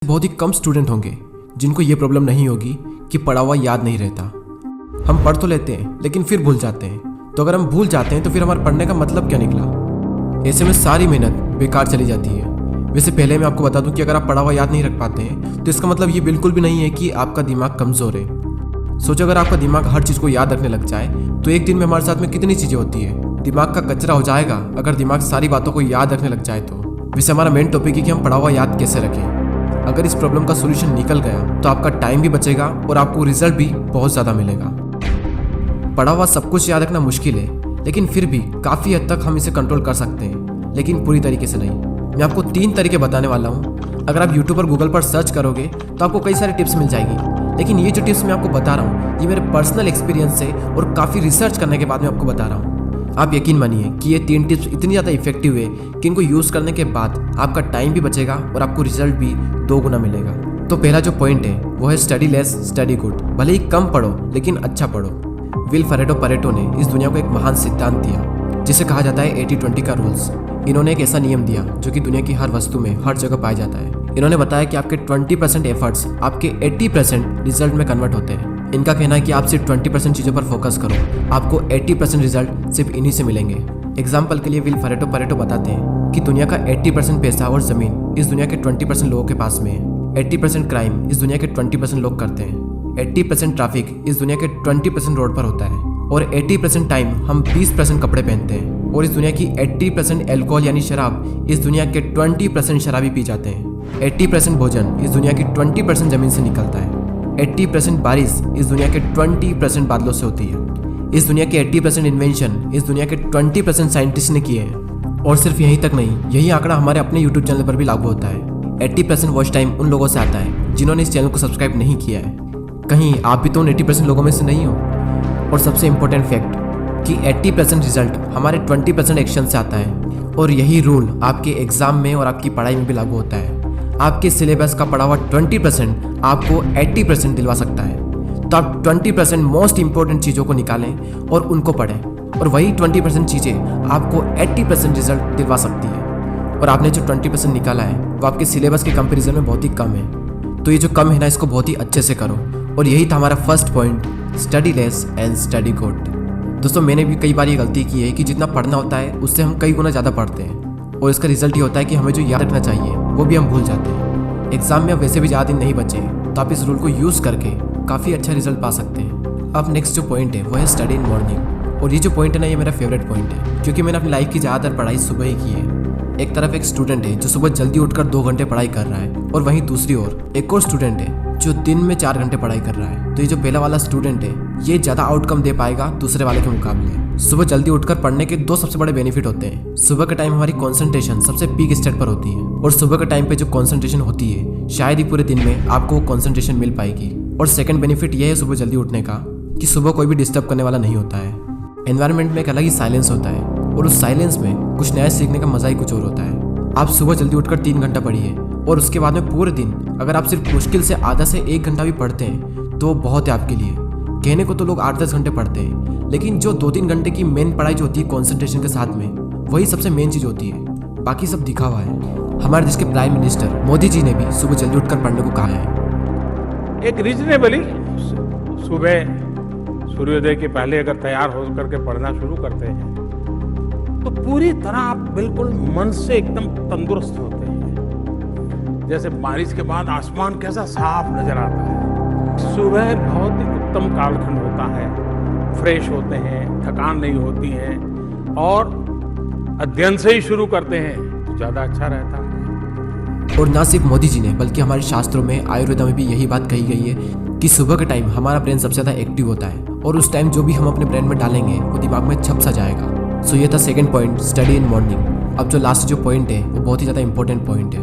बहुत ही कम स्टूडेंट होंगे जिनको ये प्रॉब्लम नहीं होगी कि पढ़ा हुआ याद नहीं रहता। हम पढ़ तो लेते हैं लेकिन फिर भूल जाते हैं। तो अगर हम भूल जाते हैं तो फिर हमारे पढ़ने का मतलब क्या निकला? ऐसे में सारी मेहनत बेकार चली जाती है। वैसे पहले मैं आपको बता दूं कि अगर आप पढ़ा हुआ याद नहीं रख पाते हैं तो इसका मतलब ये बिल्कुल भी नहीं है कि आपका दिमाग कमज़ोर है। सोचो अगर आपका दिमाग हर चीज़ को याद रखने लग जाए तो एक दिन में हमारे साथ में कितनी चीज़ें होती है। दिमाग का कचरा हो जाएगा अगर दिमाग सारी बातों को याद रखने लग जाए तो। वैसे हमारा मेन टॉपिक है कि हम पढ़ा हुआ याद कैसे रखें। अगर इस प्रॉब्लम का सोल्यूशन निकल गया तो आपका टाइम भी बचेगा और आपको रिजल्ट भी बहुत ज़्यादा मिलेगा। पढ़ा हुआ सब कुछ याद रखना मुश्किल है, लेकिन फिर भी काफ़ी हद तक हम इसे कंट्रोल कर सकते हैं, लेकिन पूरी तरीके से नहीं। मैं आपको 3 तरीके बताने वाला हूँ। अगर आप यूट्यूब और गूगल पर सर्च करोगे तो आपको कई सारी टिप्स मिल जाएगी, लेकिन ये जो टिप्स मैं आपको बता रहा हूँ ये मेरे पर्सनल एक्सपीरियंस से और काफ़ी रिसर्च करने के बाद मैं आपको बता रहा हूँ। आप यकीन मानिए कि ये 3 टिप्स इतनी ज़्यादा इफेक्टिव है कि इनको यूज़ करने के बाद आपका टाइम भी बचेगा और आपको रिजल्ट भी 2 गुना मिलेगा। तो पहला जो पॉइंट है वो है स्टडी लेस स्टडी गुड। भले ही कम पढ़ो लेकिन अच्छा पढ़ो। विल परेटो ने इस दुनिया को एक महान सिद्धांत दिया जिसे कहा जाता है 80-20 का रूल्स। इन्होंने एक ऐसा नियम दिया जो कि दुनिया की हर वस्तु में हर जगह पाया जाता है। इन्होंने बताया कि आपके 20% एफर्ट्स आपके 80% रिजल्ट में कन्वर्ट होते हैं। इनका कहना है कि आप सिर्फ 20% चीज़ों पर फोकस करो, आपको 80% रिजल्ट सिर्फ इन्हीं से मिलेंगे। एग्जाम्पल के लिए विल परेटो बताते हैं कि दुनिया का 80% पैसा और ज़मीन इस दुनिया के 20% लोगों के पास में है। 80% क्राइम इस दुनिया के 20% लोग करते हैं। 80% ट्रैफिक इस दुनिया के 20% रोड पर होता है और 80% टाइम हम 20% कपड़े पहनते हैं। और इस दुनिया की 80% एल्कोहल यानी शराब इस दुनिया के 20% शराबी पी जाते हैं। 80% भोजन इस दुनिया की 20% ज़मीन से निकलता है। 80% बारिश इस दुनिया के 20% बादलों से होती है। इस दुनिया के 80% इन्वेंशन इस दुनिया के 20% साइंटिस्ट ने किए हैं। और सिर्फ यहीं तक नहीं, यही आंकड़ा हमारे अपने यूट्यूब चैनल पर भी लागू होता है। 80% वॉच टाइम उन लोगों से आता है जिन्होंने इस चैनल को सब्सक्राइब नहीं किया है। कहीं आप भी तो उन 80% लोगों में से नहीं हो। और सबसे इम्पोर्टेंट फैक्ट कि 80% रिजल्ट हमारे 20% एक्शन से आता है। और यही रूल आपके एग्जाम में और आपकी पढ़ाई में भी लागू होता है। आपके सिलेबस का पढ़ा हुआ 20% आपको 80% दिलवा सकता है। तो आप 20% मोस्ट इंपॉर्टेंट चीज़ों को निकालें और उनको पढ़ें, और वही 20% चीज़ें आपको 80% रिजल्ट दिलवा सकती है। और आपने जो 20% निकाला है वो आपके सिलेबस के कंपैरिजन में बहुत ही कम है। तो ये जो कम है ना, इसको बहुत ही अच्छे से करो। और यही था हमारा first point, study less and study good. दोस्तों, मैंने भी कई बार ये गलती की है कि जितना पढ़ना होता है उससे हम कई गुना ज़्यादा पढ़ते हैं, और इसका रिजल्ट ये होता है कि हमें जो याद रखना चाहिए वो भी हम भूल जाते हैं। एग्जाम में अब वैसे भी ज़्यादा दिन नहीं बचे, तो आप इस रूल को यूज़ करके काफ़ी अच्छा रिजल्ट पा सकते हैं। अब नेक्स्ट जो पॉइंट है वो है स्टडी इन मॉर्निंग। और ये जो पॉइंट है ना, ये मेरा फेवरेट पॉइंट है, क्योंकि मैंने अपनी लाइफ की ज़्यादातर पढ़ाई सुबह ही की है। एक तरफ एक स्टूडेंट है जो सुबह जल्दी उठकर 2 घंटे पढ़ाई कर रहा है, और वहीं दूसरी ओर एक और स्टूडेंट है जो दिन में 4 घंटे पढ़ाई कर रहा है। तो ये जो पहला वाला स्टूडेंट है ये ज़्यादा आउटकम दे पाएगा दूसरे वाले के मुकाबले। सुबह जल्दी उठकर पढ़ने के 2 सबसे बड़े बेनिफिट होते हैं। सुबह के टाइम हमारी कंसंट्रेशन सबसे पीक स्टेट पर होती है, और सुबह के टाइम पे जो कंसंट्रेशन होती है शायद ही पूरे दिन में आपको कंसंट्रेशन मिल पाएगी। और सेकंड बेनिफिट ये है सुबह जल्दी उठने का कि सुबह कोई भी डिस्टर्ब करने वाला नहीं होता है। एनवायरनमेंट में एक अलग ही साइलेंस होता है, और उस साइलेंस में कुछ नया सीखने का मजा ही कुछ और होता है। आप सुबह जल्दी उठकर 3 घंटा पढ़िए, और उसके बाद में पूरे दिन अगर आप सिर्फ मुश्किल से आधा से 1 घंटा भी पढ़ते हैं तो बहुत है आपके लिए। कहने को तो लोग 8-10 घंटे पढ़ते हैं, लेकिन जो 2-3 घंटे की मेन पढ़ाई जो होती है कॉन्सेंट्रेशन के साथ में, वही सबसे मेन चीज़ होती है। बाकी सब दिखावा है। हमारे देश के प्राइम मिनिस्टर मोदी जी ने भी सुबह जल्दी उठकर पढ़ने को कहा है। एक रीजनेबली सुबह सूर्योदय के पहले अगर तैयार हो करके पढ़ना शुरू करते हैं तो पूरी तरह आप बिल्कुल मन से एकदम तंदुरुस्त होते हैं। जैसे बारिश के बाद आसमान कैसा साफ नजर आता है। सुबह बहुत ही उत्तम कालखंड होता है, फ्रेश होते हैं, थकान नहीं होती है, और अध्ययन से ही शुरू करते हैं तो ज़्यादा अच्छा रहता है। और ना सिर्फ मोदी जी ने बल्कि हमारे शास्त्रों में, आयुर्वेदा में भी यही बात कही गई है कि सुबह के टाइम हमारा ब्रेन सबसे ज़्यादा एक्टिव होता है, और उस टाइम जो भी हम अपने ब्रेन में डालेंगे वो दिमाग में छप सा जाएगा। सो ये था second point, study in morning. अब जो लास्ट जो पॉइंट है वो बहुत ही ज़्यादा इंपॉर्टेंट पॉइंट है,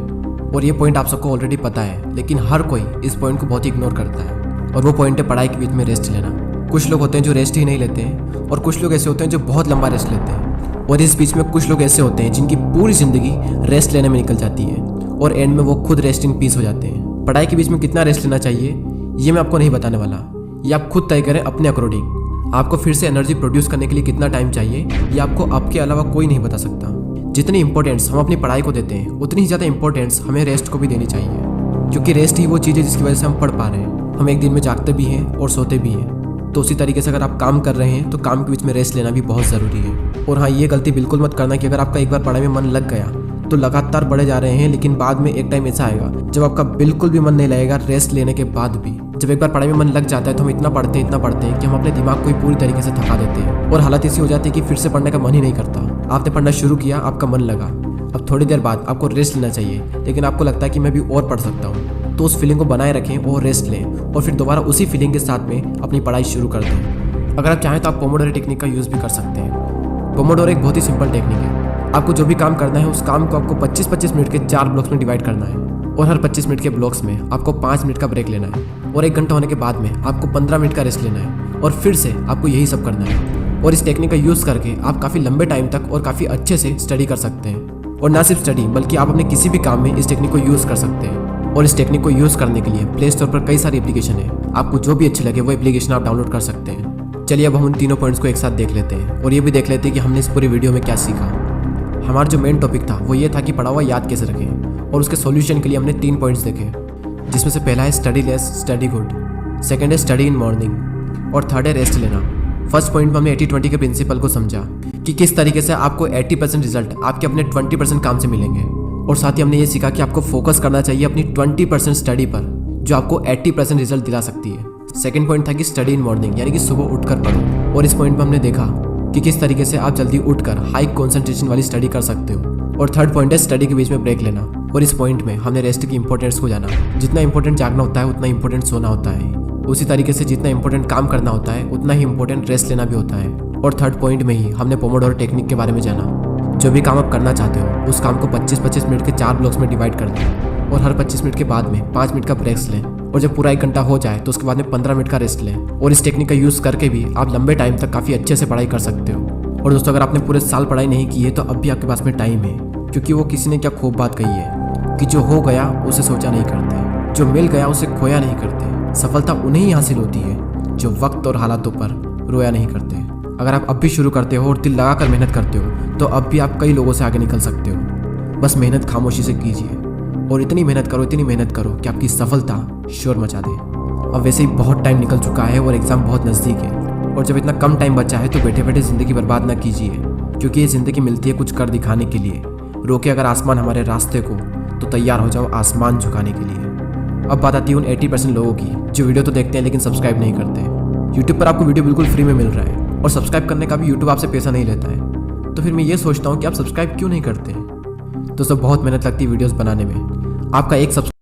और ये पॉइंट आप सबको ऑलरेडी पता है, लेकिन हर कोई इस पॉइंट को बहुत ही इग्नोर करता है। और वो पॉइंट है पढ़ाई के बीच में रेस्ट लेना। कुछ लोग होते हैं जो रेस्ट ही नहीं लेते हैं, और कुछ लोग ऐसे होते हैं जो बहुत लंबा रेस्ट लेते हैं, और इस बीच में कुछ लोग ऐसे होते हैं जिनकी पूरी ज़िंदगी रेस्ट लेने में निकल जाती है, और एंड में वो खुद रेस्ट इन पीस हो जाते हैं। पढ़ाई के बीच में कितना रेस्ट लेना चाहिए ये मैं आपको नहीं बताने वाला, ये आप खुद तय करें अपने अकॉर्डिंग। आपको फिर से एनर्जी प्रोड्यूस करने के लिए कितना टाइम चाहिए ये आपको आपके अलावा कोई नहीं बता सकता। जितनी इंपॉर्टेंस हम अपनी पढ़ाई को देते हैं उतनी ही ज़्यादा इंपॉर्टेंस हमें रेस्ट को भी देनी चाहिए। क्योंकि रेस्ट ही वो चीज़ है जिसकी वजह से हम पढ़ पा रहे हैं। हम एक दिन में जागते भी हैं और सोते भी हैं। तो उसी तरीके से अगर आप काम कर रहे हैं तो काम के बीच में रेस्ट लेना भी बहुत ज़रूरी है। और हाँ, ये गलती बिल्कुल मत करना कि अगर आपका एक बार पढ़ाई में मन लग गया तो लगातार बढ़े जा रहे हैं, लेकिन बाद में एक टाइम ऐसा आएगा जब आपका बिल्कुल भी मन नहीं लगेगा रेस्ट लेने के बाद भी। जब एक बार पढ़ाई में मन लग जाता है तो हम इतना पढ़ते हैं कि हम अपने दिमाग को ही पूरी तरीके से थका देते हैं और हालत ऐसी हो जाती है कि फिर से पढ़ने का मन ही नहीं करता। आपने पढ़ना शुरू किया, आपका मन लगा, अब थोड़ी देर बाद आपको रेस्ट लेना चाहिए, लेकिन आपको लगता है कि मैं भी और पढ़ सकता हूँ। तो उस फीलिंग को बनाए रखें और रेस्ट लें और फिर दोबारा उसी फीलिंग के साथ में अपनी पढ़ाई शुरू कर दें। अगर आप चाहें तो आप पोमोडोरो टेक्निक का यूज़ भी कर सकते हैं। पोमोडोरो एक बहुत ही सिंपल टेक्निक है। आपको जो भी काम करना है उस काम को आपको 25-25 मिनट के 4 ब्लॉक्स में डिवाइड करना है और हर 25 मिनट के ब्लॉक्स में आपको 5 मिनट का ब्रेक लेना है और 1 घंटा होने के बाद में आपको 15 मिनट का रेस्ट लेना है और फिर से आपको यही सब करना है। और इस टेक्निक का यूज़ करके आप काफ़ी लंबे टाइम तक और काफ़ी अच्छे से स्टडी कर सकते हैं। और ना सिर्फ स्टडी बल्कि आप अपने किसी भी काम में इस टेक्निक को यूज़ कर सकते हैं। और इस टेक्निक को यूज़ करने के लिए प्ले स्टोर पर कई सारी एप्लीकेशन है, आपको जो भी अच्छी लगे वो एप्लीकेशन आप डाउनलोड कर सकते हैं। चलिए अब हम उन तीनों पॉइंट्स को एक साथ देख लेते हैं और ये भी देख लेते हैं कि हमने इस पूरी वीडियो में क्या सीखा। हमारा जो मेन टॉपिक था वो ये था कि पढ़ा हुआ याद कैसे रखें, और उसके सॉल्यूशन के लिए हमने 3 पॉइंट्स देखे, जिसमें से पहला है study less study good, second है स्टडी इन मॉर्निंग और थर्ड है रेस्ट लेना। फर्स्ट पॉइंट में हमने 80-20 के प्रिंसिपल को समझा कि किस तरीके से आपको 80% रिजल्ट आपके अपने 20% काम से मिलेंगे, और साथ ही हमने ये सीखा कि आपको फोकस करना चाहिए अपनी 20% स्टडी पर जो आपको 80% रिजल्ट दिला सकती है। सेकंड पॉइंट था कि स्टडी इन मॉर्निंग, यानी कि सुबह उठकर पढ़ो, और इस पॉइंट में हमने देखा कि किस तरीके से आप जल्दी उठकर हाई कंसंट्रेशन वाली स्टडी कर सकते हो। और थर्ड पॉइंट है स्टडी के बीच में ब्रेक लेना, और इस पॉइंट में हमने रेस्ट की इंपॉर्टेंस को जाना। जितना इंपॉर्टेंट जागना होता है उतना इंपॉर्टेंट सोना होता है, उसी तरीके से जितना इंपॉर्टेंट काम करना होता है उतना ही इंपॉर्टेंट रेस्ट लेना भी होता है। और थर्ड पॉइंट में ही हमने पोमोडोरो टेक्निक के बारे में जाना। जो भी काम आप करना चाहते हो उस काम को 25-25 मिनट के 4 ब्लॉक्स में डिवाइड कर दें और हर 25 मिनट के बाद में 5 मिनट का ब्रेक्स लें, और जब पूरा 1 घंटा हो जाए तो उसके बाद में 15 मिनट का रेस्ट लें। और इस टेक्निक का यूज़ करके भी आप लंबे टाइम तक काफ़ी अच्छे से पढ़ाई कर सकते हो। और दोस्तों, अगर आपने पूरे साल पढ़ाई नहीं की है तो अब भी आपके पास में टाइम है, क्योंकि वो किसी ने क्या खूब बात कही है कि जो हो गया उसे सोचा नहीं करते, जो मिल गया उसे खोया नहीं करते। सफलता उन्हें ही हासिल होती है जो वक्त और हालातों पर रोया नहीं करते। अगर आप अब भी शुरू करते हो और दिल लगा कर मेहनत करते हो तो अब भी आप कई लोगों से आगे निकल सकते हो। बस मेहनत खामोशी से कीजिए और इतनी मेहनत करो कि आपकी सफलता शोर मचा दे। अब वैसे ही बहुत टाइम निकल चुका है और एग्ज़ाम बहुत नज़दीक है, और जब इतना कम टाइम बचा है तो बैठे बैठे ज़िंदगी बर्बाद ना कीजिए, क्योंकि ये ज़िंदगी मिलती है कुछ कर दिखाने के लिए। रोके अगर आसमान हमारे रास्ते को तो तैयार हो जाओ आसमान झुकाने के लिए। अब बात आती है उन 80% लोगों की जो वीडियो तो देखते हैं लेकिन सब्सक्राइब नहीं करते। यूट्यूब पर आपको वीडियो बिल्कुल फ्री में मिल रहा है और सब्सक्राइब करने का भी यूट्यूब आपसे पैसा नहीं लेता है, तो फिर मैं ये सोचता हूँ कि आप सब्सक्राइब क्यों नहीं करते। दोस्तों, बहुत मेहनत लगती है वीडियोस बनाने में। आपका एक